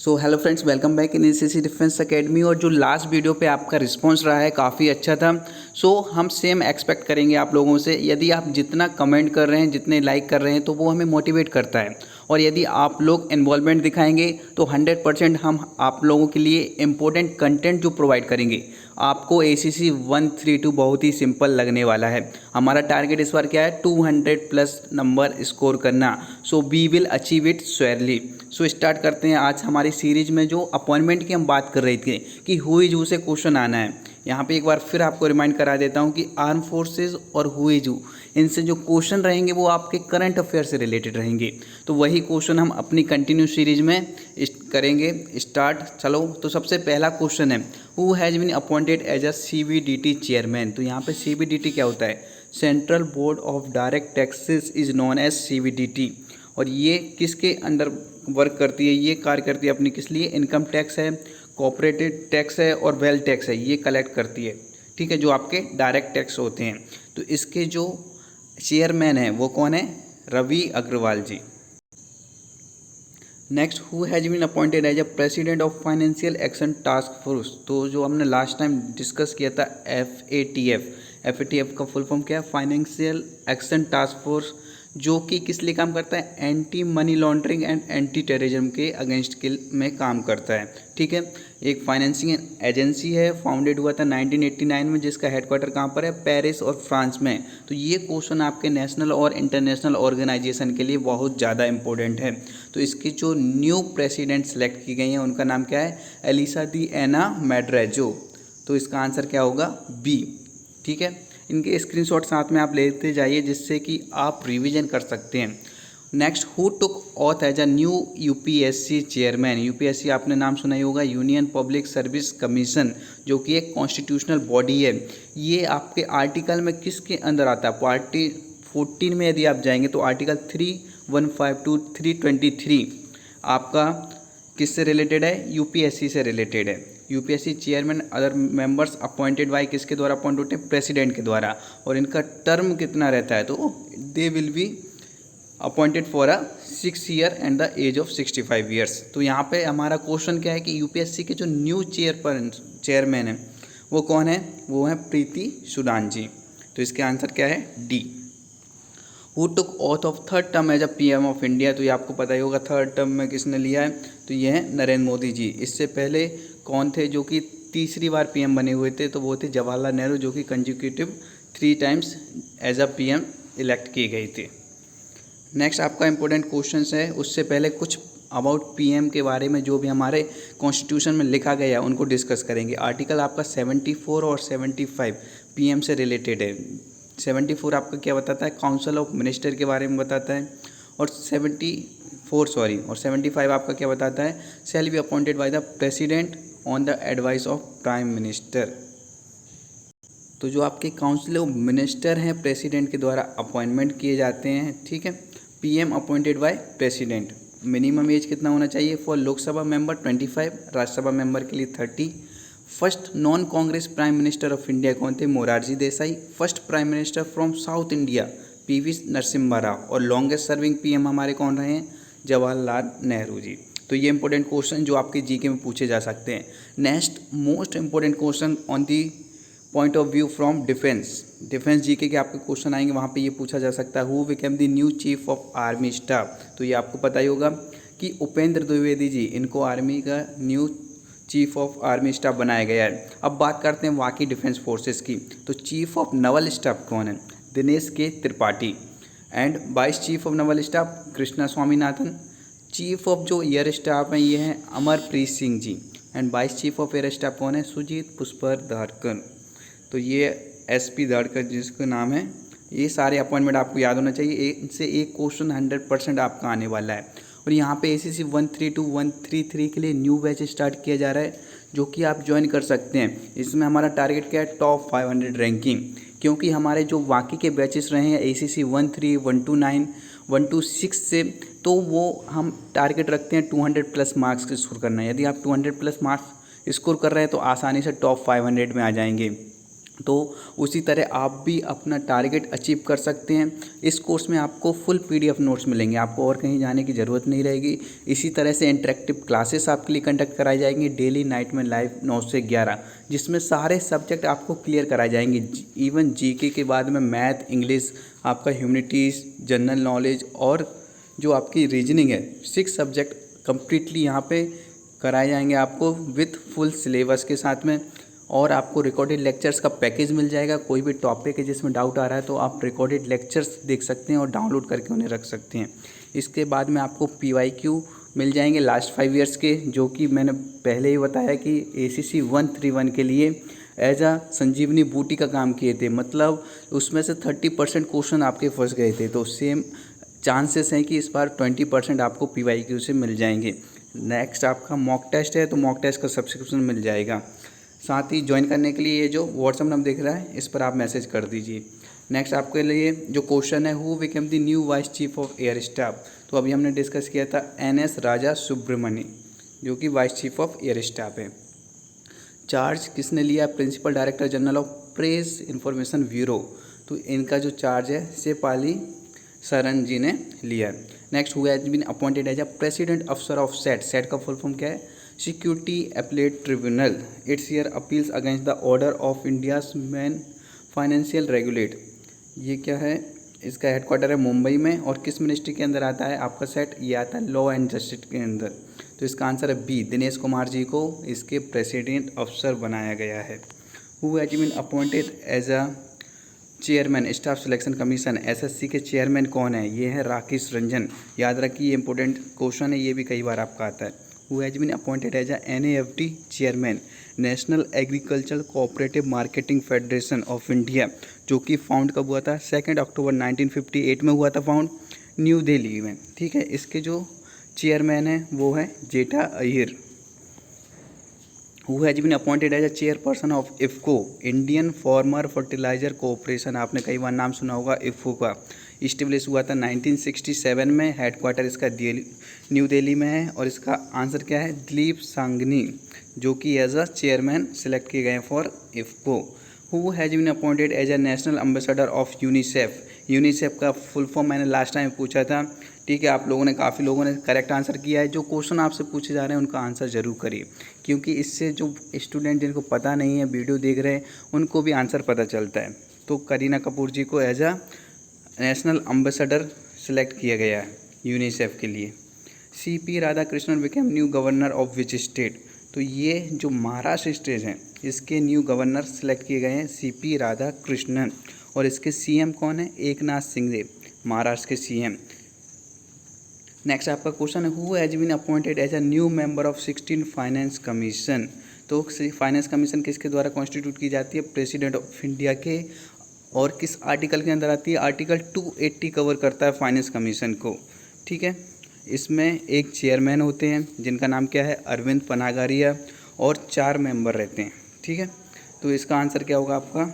So hello friends, welcome back in NCC defence academy. और जो last video पे आपका रिस्पांस रहा है काफ़ी अच्छा था। सो हम सेम एक्सपेक्ट करेंगे आप लोगों से। यदि आप जितना कमेंट कर रहे हैं, जितने लाइक कर रहे हैं, तो वो हमें मोटिवेट करता है। और यदि आप लोग इन्वॉल्वमेंट दिखाएंगे तो 100% हम आप लोगों के लिए इम्पोर्टेंट कंटेंट जो प्रोवाइड करेंगे। आपको ACC 132 बहुत ही सिंपल लगने वाला है। हमारा टारगेट इस बार क्या है? 200 प्लस नंबर स्कोर करना। So we will achieve it surely. So start करते हैं आज हमारी सीरीज में। जो अपॉइंटमेंट की हम बात कर रहे थे कि हु इज हु से क्वेश्चन आना है, यहाँ पे एक बार फिर आपको रिमाइंड करा देता हूँ कि आर्म फोर्सेज और हु इज हु, इनसे जो क्वेश्चन रहेंगे वो आपके करंट अफेयर से रिलेटेड रहेंगे। तो वही क्वेश्चन हम अपनी कंटिन्यू सीरीज में करेंगे स्टार्ट। चलो, तो सबसे पहला क्वेश्चन है, who has been appointed as a CBDT chairman. तो यहाँ पे CBDT क्या होता है? Central board of direct taxes is known as CBDT। और ये किसके अंडर वर्क करती है? ये कार्य करती है अपनी किस लिए? इनकम टैक्स है, कॉर्पोरेटेड टैक्स है और वेल्थ टैक्स है, ये कलेक्ट करती है। ठीक है, जो आपके डायरेक्ट टैक्स होते हैं। तो इसके जो चेयरमैन है वो कौन है? Ravi Agarwal ji. Next, who has been appointed as a president of financial action task force. तो जो हमने लास्ट टाइम डिस्कस किया था FATF का फुल फॉर्म क्या है? फाइनेंशियल एक्शन टास्क फोर्स, जो कि किस लिए काम करता है? Anti money laundering and anti terrorism के अगेंस्ट के में काम करता है। ठीक है, एक फाइनेंसिंग एजेंसी है, फाउंडेड हुआ था 1989 में, जिसका हेडक्वार्टर कहाँ पर है? पेरिस और फ्रांस में। तो ये क्वेश्चन आपके नेशनल और इंटरनेशनल ऑर्गेनाइजेशन के लिए बहुत ज़्यादा इंपॉर्टेंट है। तो इसकी जो न्यू प्रेसिडेंट सेलेक्ट की गई हैं उनका नाम क्या है? एलिसा दी एना मैड्रेजो। तो इसका आंसर क्या होगा? बी। ठीक है, इनके स्क्रीनशॉट साथ में आप लेते जाइए जिससे कि आप रिवीजन कर सकते हैं। Next, who took oath as a new UPSC chairman. UPSC आपने नाम सुना ही होगा, यूनियन पब्लिक सर्विस कमीशन, जो कि एक कॉन्स्टिट्यूशनल बॉडी है। ये आपके आर्टिकल में किसके अंदर आता है? पार्टी 14 में यदि आप जाएंगे तो आर्टिकल 315 टू 323 आपका किससे रिलेटेड है? UPSC से रिलेटेड है। UPSC chairman other members appointed by किसके द्वारा अपॉइंट होते हैं? प्रेसिडेंट के द्वारा। और इनका टर्म कितना रहता है? तो they will be appointed for a 6 year and the age of 65 years. तो यहाँ पे हमारा क्वेश्चन क्या है कि UPSC के जो न्यू चेयरमैन है वो कौन है? वो है प्रीति सुडान जी। तो इसके आंसर क्या है? D. Who took oath of third term as a PM of India. तो ये आपको पता ही होगा थर्ड टर्म में किसने लिया है? तो ये है नरेंद्र मोदी जी। इससे पहले कौन थे जो कि तीसरी बार PM बने हुए थे? तो वो थे जवाहरलाल नेहरू, जो कि consecutive 3 times as a PM elect किए गए थे। नेक्स्ट आपका इंपॉर्टेंट क्वेश्चन है, उससे पहले कुछ अबाउट PM के बारे में जो भी हमारे कॉन्स्टिट्यूशन में लिखा गया है उनको डिस्कस करेंगे। आर्टिकल आपका 74 और 75 PM से रिलेटेड है। 74 आपका क्या बताता है? काउंसिल ऑफ मिनिस्टर के बारे में बताता है। और 75 आपका क्या बताता है? Shall be appointed by the president on the advice of prime minister. तो जो आपके काउंसिल ऑफ मिनिस्टर हैं प्रेसिडेंट के द्वारा अपॉइंटमेंट किए जाते हैं। ठीक है, PM appointed by president. Minimum age कितना होना चाहिए? For Lok Sabha member 25, Rajya Sabha member के लिए 30। First non Congress prime minister of India कौन थे? Morarji Desai. First prime minister from south India PV Narasimha Rao. और लॉन्गेस्ट सर्विंग PM हमारे कौन रहे हैं? जवाहरलाल नेहरू जी। तो ये इंपॉर्टेंट क्वेश्चन जो आपके GK में पूछे जा सकते हैं। Next most important question on the point of view from defence GK के आपके क्वेश्चन आएंगे, वहाँ पे ये पूछा जा सकता है, who became the new chief of army staff. तो ये आपको पता ही होगा कि उपेंद्र द्विवेदी जी, इनको आर्मी का new chief of army staff बनाया गया है। अब बात करते हैं बाकी डिफेंस फोर्सेस की। तो चीफ ऑफ नवल स्टाफ कौन है? Dinesh K Tripathi. And vice chief of naval staff Krishna Swaminathan. Chief of जो एयर स्टाफ हैं ये हैं Amarpreet Singh ji. And vice chief of air staff कौन है? सुजीत पुष्पर धारकर। तो ये SP धारकर जिसका नाम है। ये सारे अपॉइंटमेंट आपको याद होना चाहिए। इनसे एक क्वेश्चन 100% आपका आने वाला है। और यहाँ पे ACC 132 133 के लिए न्यू बैच स्टार्ट किया जा रहा है, जो कि आप ज्वाइन कर सकते हैं। इसमें हमारा टारगेट क्या है? Top 500 ranking. क्योंकि हमारे जो बाकी के बैचेस रहे हैं ACC 13, 129, 126 से, तो वो हम टारगेट रखते हैं 200 प्लस मार्क्स स्कोर करना है। यदि आप 200 प्लस मार्क्स स्कोर कर रहे हैं तो आसानी से टॉप 500 में आ जाएंगे। तो उसी तरह आप भी अपना टारगेट अचीव कर सकते हैं। इस कोर्स में आपको फुल PDF नोट्स मिलेंगे, आपको और कहीं जाने की ज़रूरत नहीं रहेगी। इसी तरह से इंटरेक्टिव क्लासेस आपके लिए कंडक्ट कराई जाएंगी डेली नाइट में लाइव 9 से 11, जिसमें सारे सब्जेक्ट आपको क्लियर कराए जाएंगे। इवन GK के बाद में मैथ, इंग्लिश, आपका ह्यूमैनिटीज़, जनरल नॉलेज और जो आपकी रीजनिंग है, 6 सब्जेक्ट कम्प्लीटली यहाँ पे कराए जाएंगे आपको विथ फुल सिलेबस के साथ में। और आपको रिकॉर्डेड लेक्चर्स का पैकेज मिल जाएगा। कोई भी टॉपिक है जिसमें डाउट आ रहा है तो आप रिकॉर्डेड लेक्चर्स देख सकते हैं और डाउनलोड करके उन्हें रख सकते हैं। इसके बाद में आपको PYQ मिल जाएंगे लास्ट 5 ईयर्स के, जो कि मैंने पहले ही बताया कि ACC 131 के लिए एज आ संजीवनी बूटी का काम किए थे। मतलब उसमें से 30% क्वेश्चन आपके फंस गए थे, तो सेम चांसेस हैं कि इस बार 20% आपको PYQ से मिल जाएंगे। नेक्स्ट आपका मॉक टेस्ट है, तो मॉक टेस्ट का सब्सक्रिप्शन मिल जाएगा। साथ ही ज्वाइन करने के लिए ये जो व्हाट्सअप नंबर दिख रहा है इस पर आप मैसेज कर दीजिए। नेक्स्ट आपके लिए जो क्वेश्चन है, who became the new vice chief of air staff, तो अभी हमने डिस्कस किया था NS राजा सुब्रमण्य, जो कि vice chief of air staff है। चार्ज किसने लिया? Principal director general of press information bureau, तो इनका जो चार्ज है शेफाली सरन जी ने लिया। Next, who has been appointed as a president अफसर ऑफ सेट, सेट का फुल फॉर्म क्या है? Security appellate tribunal, it's hear appeals against the order of India's main financial regulate. ये क्या है? इसका हेडक्वार्टर है मुंबई में। और किस मिनिस्ट्री के अंदर आता है आपका सेट? ये आता है लॉ एंड जस्टिस के अंदर। तो इसका आंसर है बी, दिनेश कुमार जी को इसके प्रेसिडेंट अफसर बनाया गया है। Who has been appointed as a chairman staff selection commission, SSC के चेयरमैन कौन है? ये है राकेश रंजन। याद रखिए, ये इंपॉर्टेंट क्वेश्चन है, ये भी कई बार आपका आता है। Who has been appointed as a NAFD chairman, national agriculture cooperative marketing federation of India, जो कि फाउंड कब हुआ था? 2 अक्टूबर 1958 में हुआ था फाउंड, न्यू दिल्ली में। ठीक है, इसके जो चेयरमैन है वो है Jetha Iyer. Who has been appointed as a chairperson of IFFCO, Indian farmer fertiliser corporation, आपने कई बार नाम सुना होगा इफ्को का। इस्टेब्लिश हुआ था 1967 में, हेडक्वार्टर इसका न्यू दिल्ली में है। और इसका आंसर क्या है? दिलीप सांगनी, जो कि एज अ चेयरमैन सिलेक्ट किए गए हैं for IFFCO. Who has been appointed as a national ambassador of UNICEF, UNICEF का फुल फॉर्म मैंने लास्ट टाइम पूछा था। ठीक है, आप लोगों ने काफ़ी लोगों ने करेक्ट आंसर किया है। जो क्वेश्चन आपसे पूछे जा रहे हैं उनका आंसर जरूर करिए, क्योंकि इससे जो स्टूडेंट जिनको पता नहीं है, वीडियो देख रहे हैं, उनको भी आंसर पता चलता है। तो करीना कपूर जी को as a national ambassador select किया गया है यूनिसेफ के लिए। CP Radhakrishnan became new governor of which state, तो ये जो महाराष्ट्र स्टेट हैं इसके न्यू गवर्नर सेलेक्ट किए गए हैं CP राधाकृष्णन। और इसके CM कौन है? एकनाथ शिंदे, महाराष्ट्र के CM। नेक्स्ट आपका क्वेश्चन है, who has been appointed as a new member of 16 finance commission, तो फाइनेंस कमीशन किसके द्वारा कॉन्स्टिट्यूट की जाती है? प्रेसिडेंट ऑफ इंडिया के। और किस आर्टिकल के अंदर आती है? आर्टिकल 280 कवर करता है फाइनेंस कमीशन को। ठीक है, इसमें एक चेयरमैन होते हैं जिनका नाम क्या है? अरविंद पनागारिया, और 4 मेंबर रहते हैं। ठीक है, तो इसका आंसर क्या होगा आपका?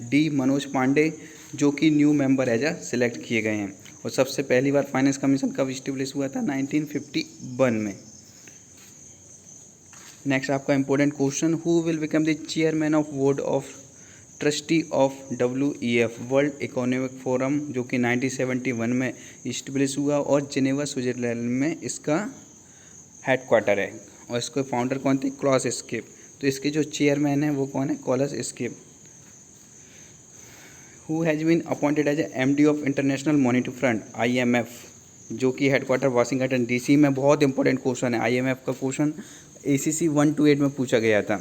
D मनोज पांडे, जो कि new member as a select किए गए हैं। और सबसे पहली बार फाइनेंस कमीशन कब इस्टेब्लिश हुआ था? 1951 में। नेक्स्ट आपका important question, who will become the chairman of board of trustee of WEF, world economic forum, जो कि 1971 में इस्टेब्लिश हुआ और जिनेवा स्विट्जरलैंड में इसका हेडक्वार्टर है। और इसके फाउंडर कौन थे? Klaus Schwab. तो इसके जो चेयरमैन है वो कौन है? Klaus Schwab. Who has been appointed as MD of international monetary fund IMF, जो कि हेडक्वार्टर वाशिंगटन DC में। बहुत इंपॉर्टेंट क्वेश्चन है, IMF का क्वेश्चन ACC 128 में पूछा गया था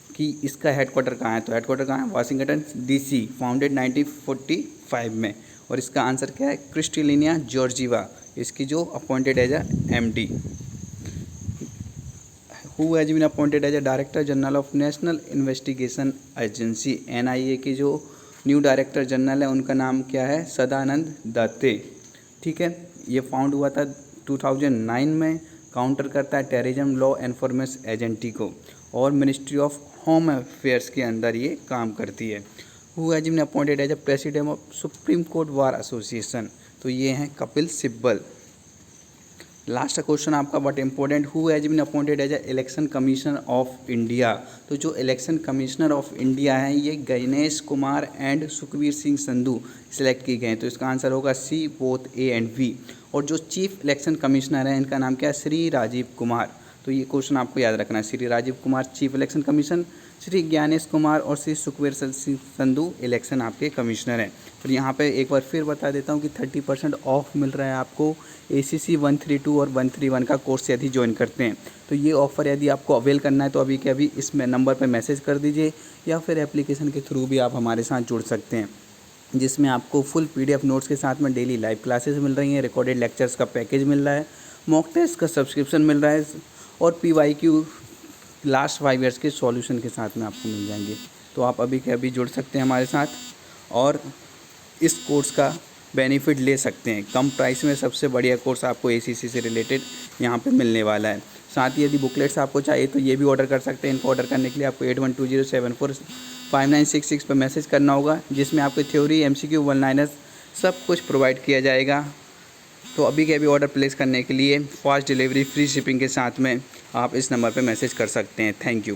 कि इसका हेडक्वार्टर कहाँ है। तो हेडक्वार्टर कहाँ है? वाशिंगटन DC, फाउंडेड 1945 में। और इसका आंसर क्या है? क्रिस्टलिना जॉर्जिवा, इसकी जो appointed as MD। Who has been appointed as director general of national investigation agency, NIA की जो न्यू डायरेक्टर जनरल है उनका नाम क्या है? सदानंद दत्ते। ठीक है, ये फाउंड हुआ था 2009 में, काउंटर करता है टेररिज्म लॉ एनफोर्समेंट एजेंसी को, और मिनिस्ट्री ऑफ होम अफेयर्स के अंदर ये काम करती है। Who has been appointed as president of supreme court bar association, तो ये हैं कपिल सिब्बल। लास्ट क्वेश्चन आपका but important, who has been appointed as a election commissioner of India. तो जो इलेक्शन कमिश्नर ऑफ इंडिया हैं ये गणेश कुमार एंड सुखबीर सिंह संधू सिलेक्ट किए गए हैं। तो इसका आंसर होगा C, both A and B. और जो चीफ इलेक्शन कमिश्नर हैं इनका नाम क्या है, श्री राजीव कुमार। तो ये क्वेश्चन आपको याद रखना है, Shri Rajiv Kumar chief election commission, Shri Gyanesh Kumar और श्री सुखबीर सिंह संधू इलेक्शन आपके कमिश्नर हैं। फिर यहाँ पे एक बार फिर बता देता हूँ कि 30% ऑफ मिल रहा है आपको ACC 132 और 131 का कोर्स यदि ज्वाइन करते हैं। तो ये ऑफ़र यदि आपको अवेल करना है तो अभी के अभी इस नंबर पर मैसेज कर दीजिए, या फिर एप्लीकेशन के थ्रू भी आप हमारे साथ जुड़ सकते हैं, जिसमें आपको फुल PDF नोट्स के साथ में डेली लाइव क्लासेस मिल रही हैं, रिकॉर्डेड लेक्चर्स का पैकेज मिल रहा है, मॉक टेस्ट का सब्सक्रिप्शन मिल रहा है, और PYQ लास्ट 5 ईयर्स के सॉल्यूशन के साथ में आपको मिल जाएंगे। तो आप अभी के अभी जुड़ सकते हैं हमारे साथ और इस कोर्स का बेनिफिट ले सकते हैं। कम प्राइस में सबसे बढ़िया कोर्स आपको ACC से रिलेटेड यहाँ पे मिलने वाला है। साथ ही यदि बुकलेट्स आपको चाहिए तो ये भी ऑर्डर कर सकते हैं। इनको ऑर्डर करने के लिए आपको 8120745966 पर मैसेज करना होगा, जिसमें आपको थ्योरी, MCQ, वन लाइनर्स सब कुछ प्रोवाइड किया जाएगा। तो अभी के अभी ऑर्डर प्लेस करने के लिए फास्ट डिलीवरी, फ्री शिपिंग के साथ में आप इस नंबर पर मैसेज कर सकते हैं। Thank you.